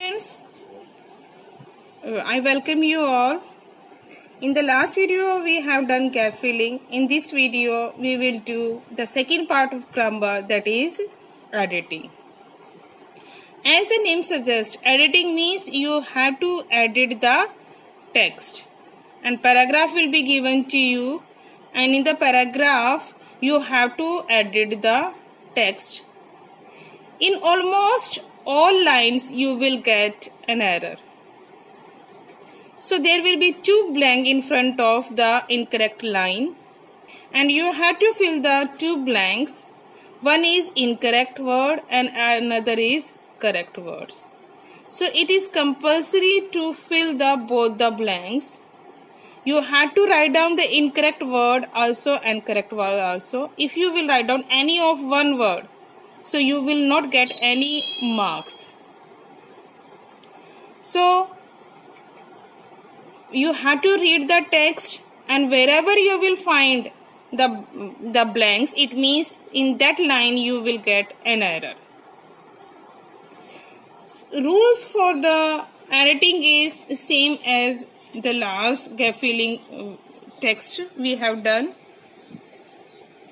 Friends, I welcome you all. In the last video we have done gap filling. In this video we will do the second part of grammar, that is editing. As the name suggests, editing means you have to edit the text and paragraph will be given to you, and in the paragraph you have to edit the text. In almost all lines you will get an error. So there will be two blank in front of the incorrect line and you have to fill the two blanks. One is incorrect word and another is correct words. So it is compulsory to fill both the blanks. You have to write down the incorrect word also and correct word also. If you will write down any of one word, so you will not get any marks. So you have to read the text, and wherever you will find the blanks, it means in that line you will get an error. Rules for the editing is same as the last gap filling text we have done.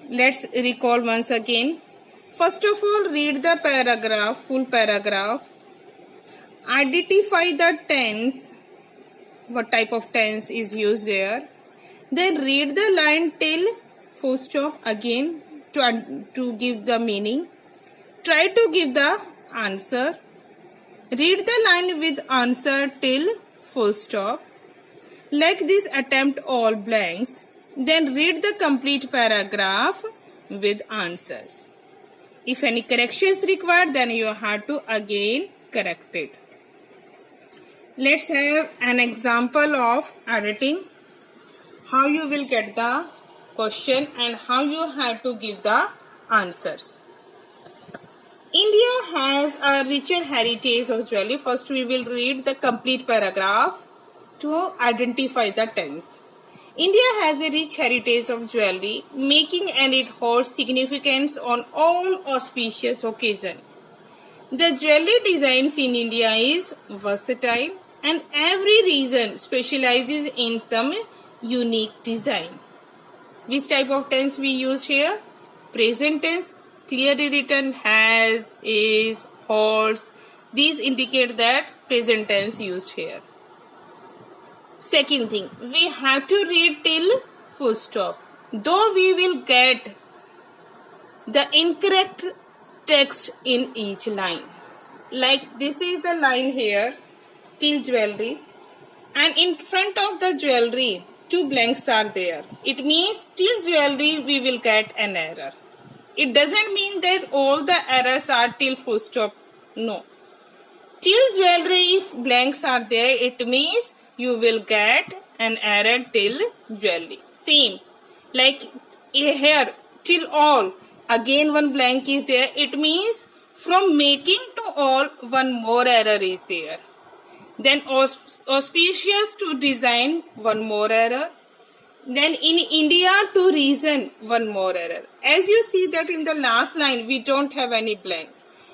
Let's recall once again. First of all, read the paragraph, full paragraph. Identify the tense, what type of tense is used there. Then read the line till full stop again to give the meaning. Try to give the answer. Read the line with answer till full stop. Like this, attempt all blanks. Then read the complete paragraph with answers. If any correction is required, then you have to again correct it. Let's have an example of editing. How you will get the question and how you have to give the answers. India has a richer heritage of jewelry. First we will read the complete paragraph to identify the tense. India has a rich heritage of jewelry making, and it holds significance on all auspicious occasions. The jewelry designs in India is versatile and every region specializes in some unique design. Which type of tense we use here? Present tense, clearly written has, is, holds. These indicate that present tense used here. Second thing, we have to read till full stop. Though we will get the incorrect text in each line. Like this is the line here, till jewelry, and in front of the jewelry two blanks are there. It means till jewelry we will get an error. It doesn't mean that all the errors are till full stop. No. Till jewelry, if blanks are there, it means you will get an error till jewelry. Same. Like here, till all. Again one blank is there. It means from making to all, one more error is there. Then auspicious to design, one more error. Then in India to reason, one more error. As you see that in the last line we don't have any blank.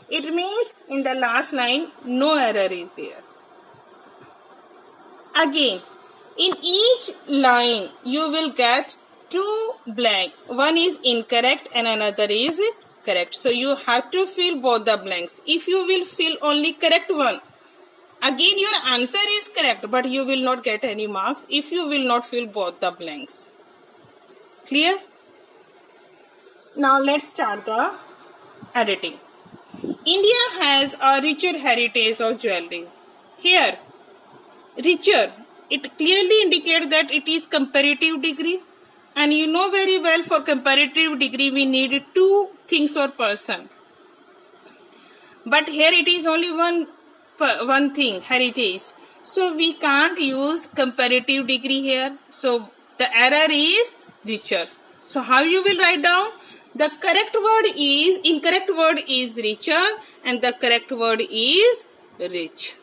It means in the last line no error is there. Again, in each line you will get two blank. One is incorrect and another is correct. So you have to fill both the blanks. If you will fill only correct one, again your answer is correct, but you will not get any marks if you will not fill both the blanks. Clear? Now let's start the editing. India has a richer heritage of jewelry. Here, richer, it clearly indicates that it is comparative degree, and you know very well for comparative degree we need two things or person. But here it is only one thing, heritage. So we can't use comparative degree here. So the error is richer. So how you will write down? The correct word is, incorrect word is richer and the correct word is rich.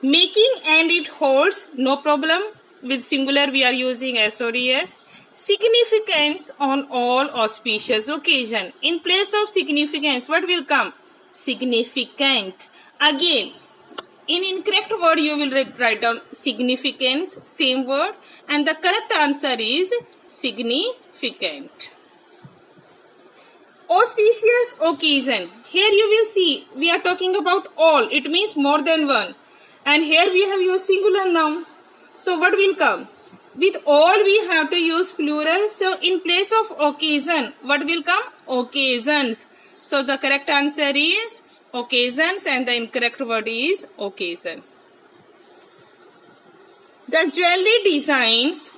Making and it holds, no problem. With singular we are using SODS. Significance on all auspicious occasion. In place of significance, what will come? Significant. Again, in incorrect word you will write down significance, same word, and the correct answer is significant. Auspicious occasion. Here you will see we are talking about all. It means more than one. And here we have used singular nouns. So what will come? With all we have to use plural. So in place of occasion, what will come? Occasions. So the correct answer is occasions and the incorrect word is occasion. The jewelry designs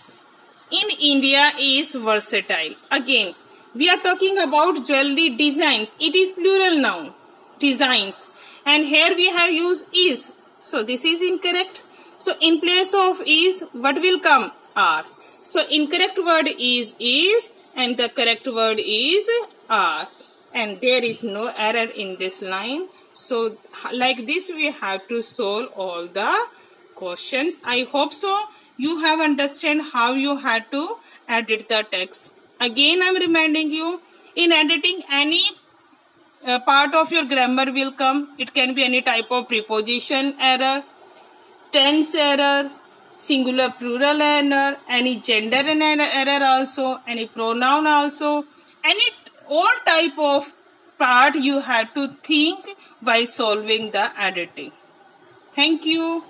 in India is versatile. Again, we are talking about jewelry designs. It is plural noun. Designs. And here we have used is. So this is incorrect. So in place of is, what will come? Are. So incorrect word is and the correct word is are. And there is no error in this line. So like this we have to solve all the questions. I hope so you have understand how you had to edit the text. Again I am reminding you, in editing any part of your grammar will come. It can be any type of preposition error, tense error, singular plural error, any gender error also, any pronoun also, any all type of part you have to think while solving the editing. Thank you.